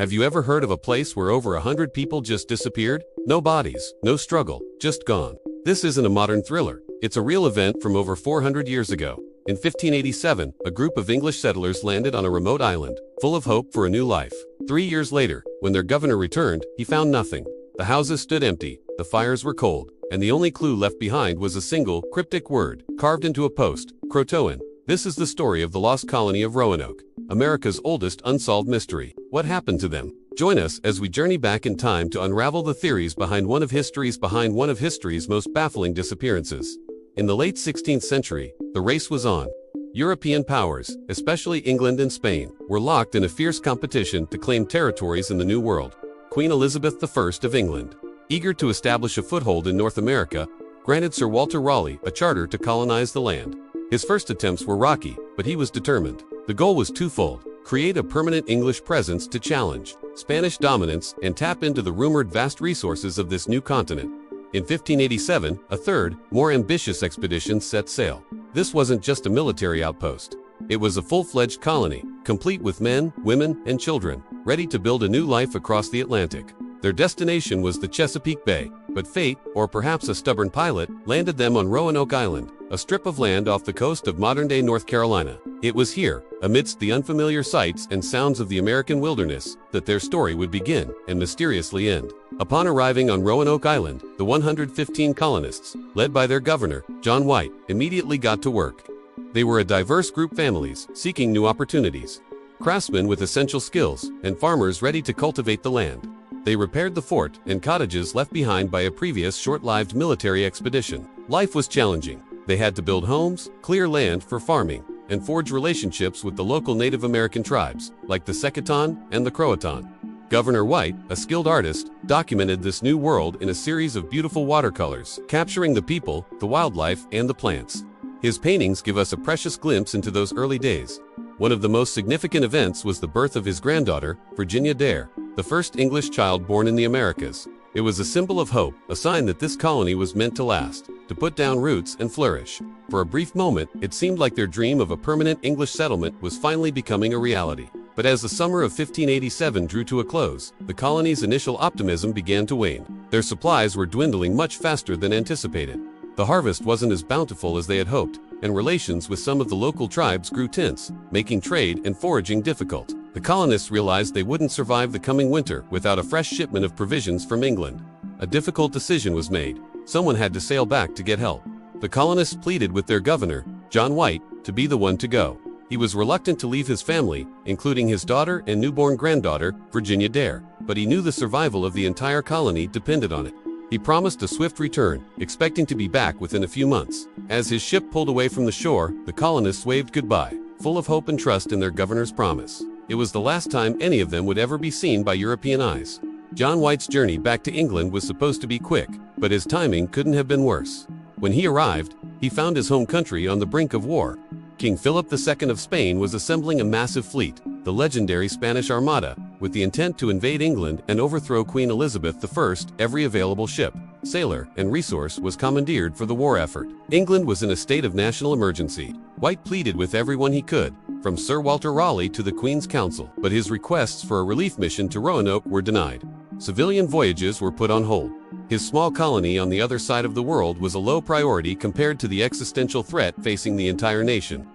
Have you ever heard of a place where over 100 people just disappeared? No bodies, no struggle, just gone. This isn't a modern thriller. It's a real event from over 400 years ago. In 1587, a group of English settlers landed on a remote island, full of hope for a new life. 3 years later, when their governor returned, he found nothing. The houses stood empty, the fires were cold, and the only clue left behind was a single, cryptic word, carved into a post: Croatoan. This is the story of the lost colony of Roanoke, America's oldest unsolved mystery. What happened to them? Join us as we journey back in time to unravel the theories behind one of history's most baffling disappearances. In the late 16th century, the race was on. European powers, especially England and Spain, were locked in a fierce competition to claim territories in the New World. Queen Elizabeth I of England, eager to establish a foothold in North America, granted Sir Walter Raleigh a charter to colonize the land. His first attempts were rocky, but he was determined. The goal was twofold: create a permanent English presence to challenge Spanish dominance and tap into the rumored vast resources of this new continent. In 1587, a third, more ambitious expedition set sail. This wasn't just a military outpost. It was a full-fledged colony, complete with men, women, and children, ready to build a new life across the Atlantic. Their destination was the Chesapeake Bay, but fate, or perhaps a stubborn pilot, landed them on Roanoke Island, a strip of land off the coast of modern-day North Carolina. It was here, amidst the unfamiliar sights and sounds of the American wilderness, that their story would begin and mysteriously end. Upon arriving on Roanoke Island, the 115 colonists, led by their governor, John White, immediately got to work. They were a diverse group, families seeking new opportunities, craftsmen with essential skills, and farmers ready to cultivate the land. They repaired the fort and cottages left behind by a previous short-lived military expedition. Life was challenging. They had to build homes, clear land for farming, and forge relationships with the local Native American tribes, like the Secretan and the Croatan. Governor White, a skilled artist, documented this new world in a series of beautiful watercolors, capturing the people, the wildlife, and the plants. His paintings give us a precious glimpse into those early days. One of the most significant events was the birth of his granddaughter, Virginia Dare, the first English child born in the Americas. It was a symbol of hope, a sign that this colony was meant to last, to put down roots and flourish. For a brief moment, it seemed like their dream of a permanent English settlement was finally becoming a reality. But as the summer of 1587 drew to a close, the colony's initial optimism began to wane. Their supplies were dwindling much faster than anticipated. The harvest wasn't as bountiful as they had hoped, and relations with some of the local tribes grew tense, making trade and foraging difficult. The colonists realized they wouldn't survive the coming winter without a fresh shipment of provisions from England. A difficult decision was made. Someone had to sail back to get help. The colonists pleaded with their governor, John White, to be the one to go. He was reluctant to leave his family, including his daughter and newborn granddaughter, Virginia Dare, but he knew the survival of the entire colony depended on it. He promised a swift return, expecting to be back within a few months. As his ship pulled away from the shore, the colonists waved goodbye, full of hope and trust in their governor's promise. It was the last time any of them would ever be seen by European eyes. John White's journey back to England was supposed to be quick, but his timing couldn't have been worse. When he arrived, he found his home country on the brink of war. King Philip II of Spain was assembling a massive fleet, the legendary Spanish Armada, with the intent to invade England and overthrow Queen Elizabeth I. Every available ship, sailor, and resource was commandeered for the war effort. England was in a state of national emergency. White pleaded with everyone he could, from Sir Walter Raleigh to the Queen's Council, but his requests for a relief mission to Roanoke were denied. Civilian voyages were put on hold. His small colony on the other side of the world was a low priority compared to the existential threat facing the entire nation.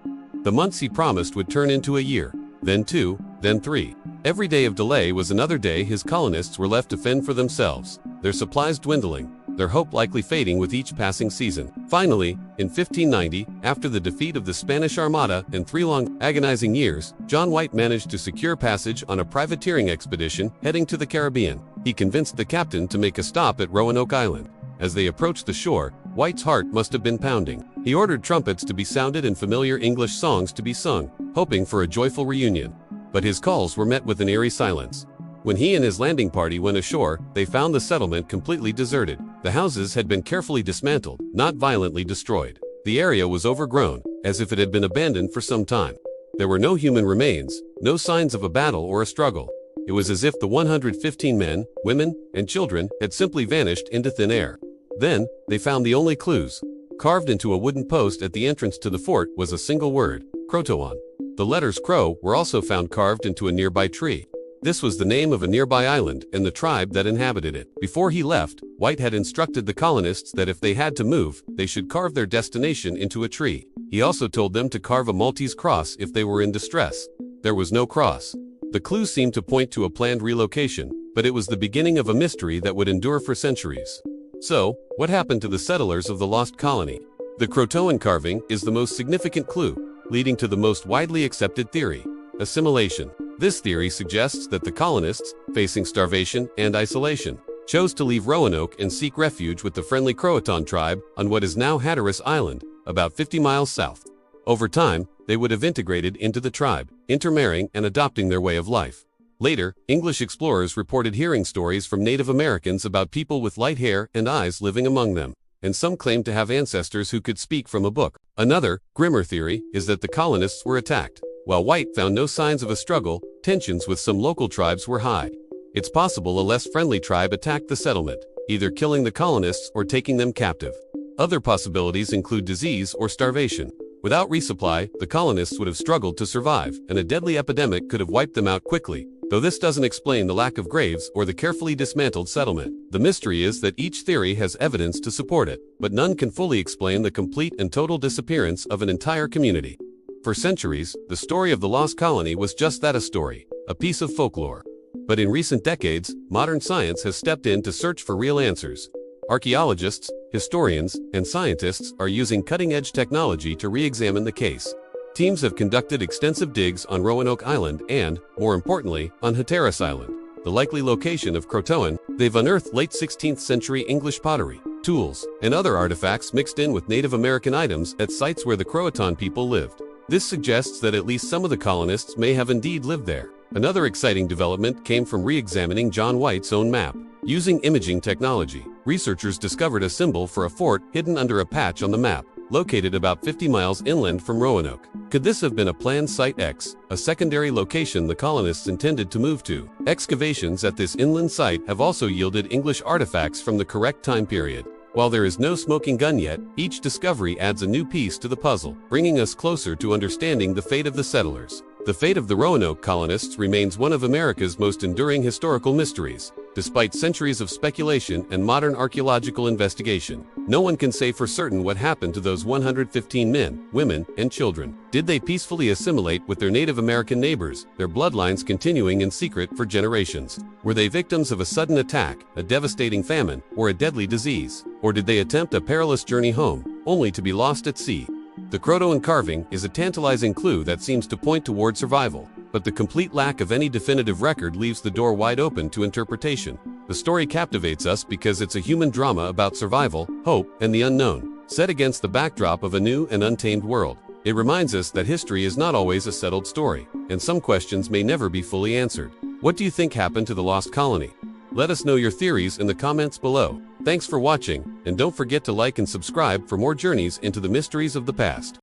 The months he promised would turn into a year, then 2, then 3. Every day of delay was another day his colonists were left to fend for themselves, their supplies dwindling, their hope likely fading with each passing season. Finally, in 1590, after the defeat of the Spanish Armada and 3 long, agonizing years, John White managed to secure passage on a privateering expedition heading to the Caribbean. He convinced the captain to make a stop at Roanoke Island. As they approached the shore, White's heart must have been pounding. He ordered trumpets to be sounded and familiar English songs to be sung, hoping for a joyful reunion. But his calls were met with an eerie silence. When he and his landing party went ashore, they found the settlement completely deserted. The houses had been carefully dismantled, not violently destroyed. The area was overgrown, as if it had been abandoned for some time. There were no human remains, no signs of a battle or a struggle. It was as if the 115 men, women, and children had simply vanished into thin air. Then, they found the only clues. Carved into a wooden post at the entrance to the fort was a single word: Croatoan. The letters Crow were also found carved into a nearby tree. This was the name of a nearby island and the tribe that inhabited it. Before he left, White had instructed the colonists that if they had to move, they should carve their destination into a tree. He also told them to carve a Maltese cross if they were in distress. There was no cross. The clues seemed to point to a planned relocation, but it was the beginning of a mystery that would endure for centuries. So, what happened to the settlers of the lost colony? The Croatoan carving is the most significant clue, leading to the most widely accepted theory: assimilation. This theory suggests that the colonists, facing starvation and isolation, chose to leave Roanoke and seek refuge with the friendly Croatan tribe on what is now Hatteras Island, about 50 miles south. Over time, they would have integrated into the tribe, intermarrying and adopting their way of life. Later, English explorers reported hearing stories from Native Americans about people with light hair and eyes living among them, and some claimed to have ancestors who could speak from a book. Another, grimmer theory is that the colonists were attacked. While White found no signs of a struggle, tensions with some local tribes were high. It's possible a less friendly tribe attacked the settlement, either killing the colonists or taking them captive. Other possibilities include disease or starvation. Without resupply, the colonists would have struggled to survive, and a deadly epidemic could have wiped them out quickly. Though this doesn't explain the lack of graves or the carefully dismantled settlement, the mystery is that each theory has evidence to support it, but none can fully explain the complete and total disappearance of an entire community. For centuries, the story of the lost colony was just that, a story, a piece of folklore. But in recent decades, modern science has stepped in to search for real answers. Archaeologists, historians, and scientists are using cutting-edge technology to re-examine the case. Teams have conducted extensive digs on Roanoke Island and, more importantly, on Hatteras Island, the likely location of Croatoan. They've unearthed late 16th century English pottery, tools, and other artifacts mixed in with Native American items at sites where the Croatan people lived. This suggests that at least some of the colonists may have indeed lived there. Another exciting development came from re-examining John White's own map. Using imaging technology, researchers discovered a symbol for a fort hidden under a patch on the map, located about 50 miles inland from Roanoke. Could this have been a planned Site X, a secondary location the colonists intended to move to? Excavations at this inland site have also yielded English artifacts from the correct time period. While there is no smoking gun yet, each discovery adds a new piece to the puzzle, bringing us closer to understanding the fate of the settlers. The fate of the Roanoke colonists remains one of America's most enduring historical mysteries. Despite centuries of speculation and modern archaeological investigation, no one can say for certain what happened to those 115 men, women, and children. Did they peacefully assimilate with their Native American neighbors, their bloodlines continuing in secret for generations? Were they victims of a sudden attack, a devastating famine, or a deadly disease? Or did they attempt a perilous journey home, only to be lost at sea? The Croatoan carving is a tantalizing clue that seems to point toward survival, but the complete lack of any definitive record leaves the door wide open to interpretation. The story captivates us because it's a human drama about survival, hope, and the unknown, set against the backdrop of a new and untamed world. It reminds us that history is not always a settled story, and some questions may never be fully answered. What do you think happened to the lost colony? Let us know your theories in the comments below. Thanks for watching, and don't forget to like and subscribe for more journeys into the mysteries of the past.